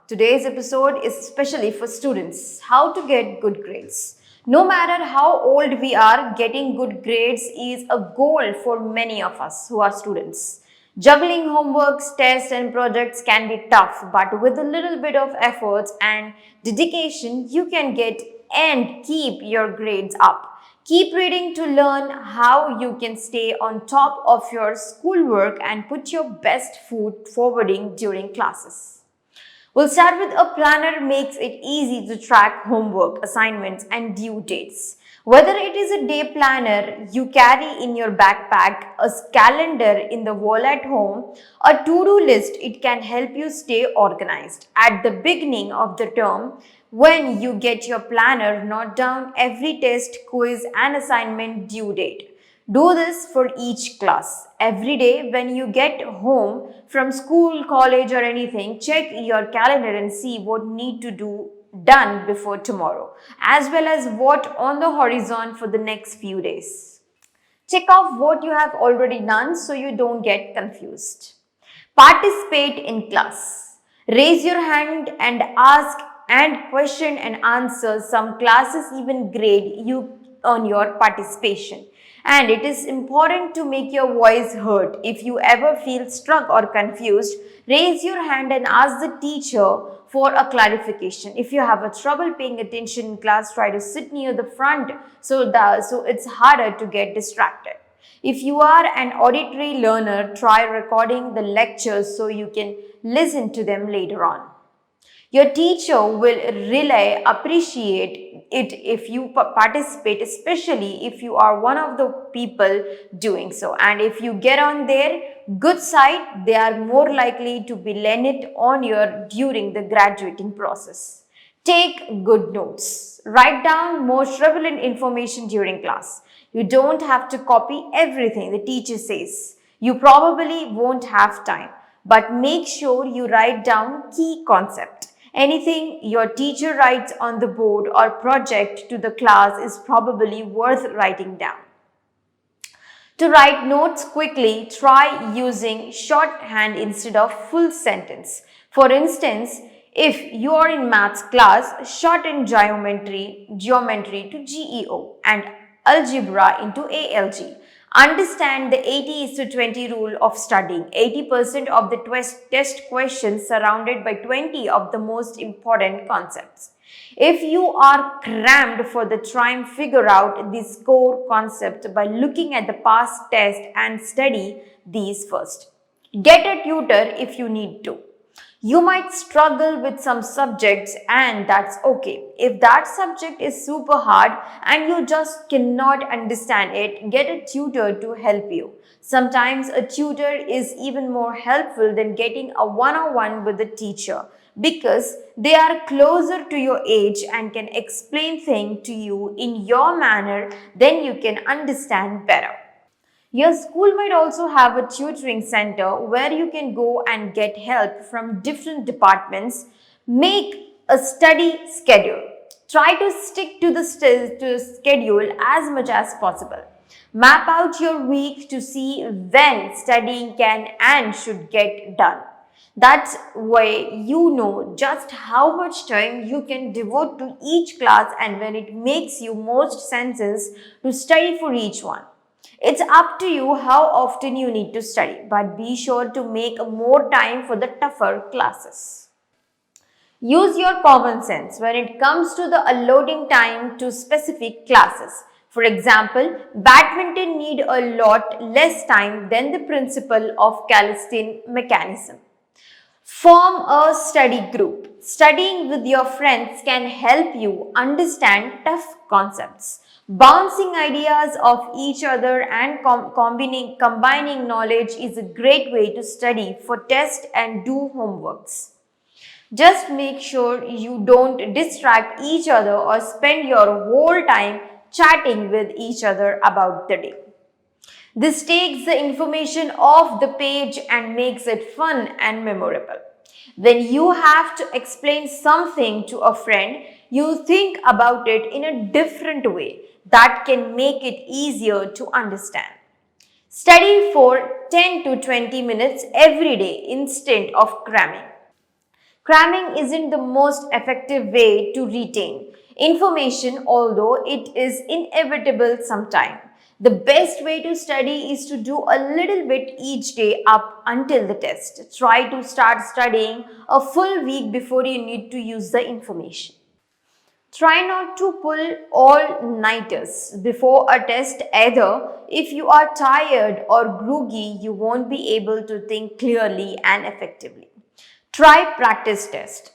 Today's episode is especially for students, how to get good grades. No matter how old we are, getting good grades is a goal for many of us who are students. Juggling homeworks, tests and projects can be tough, but with a little bit of efforts and dedication, you can get and keep your grades up. Keep reading to learn how you can stay on top of your schoolwork and put your best foot forwarding during classes. We'll start with a planner makes it easy to track homework, assignments and due dates. Whether it is a day planner you carry in your backpack, a calendar in the wall at home, a to-do list, it can help you stay organized. At the beginning of the term, when you get your planner, note down every test, quiz and assignment due date. Do this for each class. Every day when you get home from school, college or anything, check your calendar and see what need to do done before tomorrow, as well as what on the horizon for the next few days. Check off what you have already done so you don't get confused. Participate in class. Raise your hand and ask and question and answer. Some classes even grade you on your participation. And it is important to make your voice heard. If you ever feel stuck or confused, raise your hand and ask the teacher for a clarification. If you have a trouble paying attention in class, try to sit near the front so it's harder to get distracted. If you are an auditory learner, try recording the lectures so you can listen to them later on. Your teacher will really appreciate it if you participate, especially if you are one of the people doing so. And if you get on their good side, they are more likely to be lenient on you during the graduating process. Take good notes. Write down most relevant information during class. You don't have to copy everything the teacher says. You probably won't have time, but make sure you write down key concepts. Anything your teacher writes on the board or project to the class is probably worth writing down. To write notes quickly, try using shorthand instead of full sentence. For instance, if you are in maths class, shorten geometry to GEO and algebra into ALG. Understand the 80:20 rule of studying. 80% of the test questions surrounded by 20 of the most important concepts. If you are crammed for the time, figure out these core concepts by looking at the past test and study these first. Get a tutor if you need to. You might struggle with some subjects and that's okay. If that subject is super hard and you just cannot understand it, get a tutor to help you. Sometimes a tutor is even more helpful than getting a one-on-one with the teacher because they are closer to your age and can explain things to you in your manner, then you can understand better. Your school might also have a tutoring center where you can go and get help from different departments. Make a study schedule. Try to stick to the schedule as much as possible. Map out your week to see when studying can and should get done. That way you know just how much time you can devote to each class and when it makes you most sense to study for each one. It's up to you how often you need to study, but be sure to make more time for the tougher classes. Use your common sense when it comes to the allotting time to specific classes. For example, badminton need a lot less time than the principle of calisthenics mechanism. Form a study group. Studying with your friends can help you understand tough concepts. Bouncing ideas off each other and combining knowledge is a great way to study for tests and do homeworks. Just make sure you don't distract each other or spend your whole time chatting with each other about the day. This takes the information off the page and makes it fun and memorable. When you have to explain something to a friend, you think about it in a different way that can make it easier to understand. Study for 10 to 20 minutes every day instead of cramming. Cramming isn't the most effective way to retain information, although it is inevitable sometime. The best way to study is to do a little bit each day up until the test. Try to start studying a full week before you need to use the information. Try not to pull all-nighters before a test either. If you are tired or groggy, you won't be able to think clearly and effectively. Try practice test.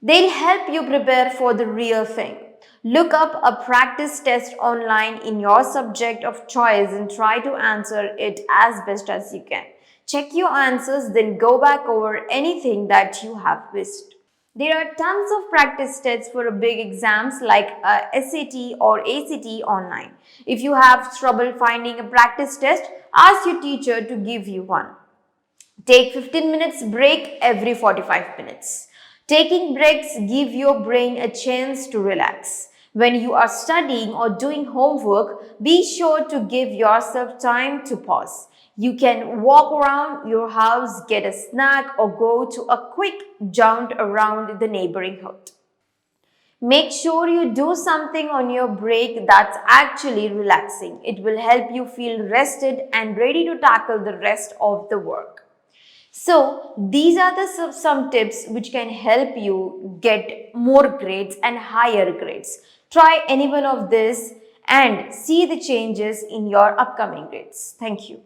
They'll help you prepare for the real thing. Look up a practice test online in your subject of choice and try to answer it as best as you can. Check your answers, then go back over anything that you have missed. There are tons of practice tests for big exams like SAT or ACT online. If you have trouble finding a practice test, ask your teacher to give you one. Take 15 minutes break every 45 minutes. Taking breaks give your brain a chance to relax. When you are studying or doing homework, be sure to give yourself time to pause. You can walk around your house, get a snack, or go to a quick jaunt around the neighboring hut. Make sure you do something on your break that's actually relaxing. It will help you feel rested and ready to tackle the rest of the work. So, these are the some tips which can help you get more grades and higher grades. Try any one of this and see the changes in your upcoming grades. Thank you.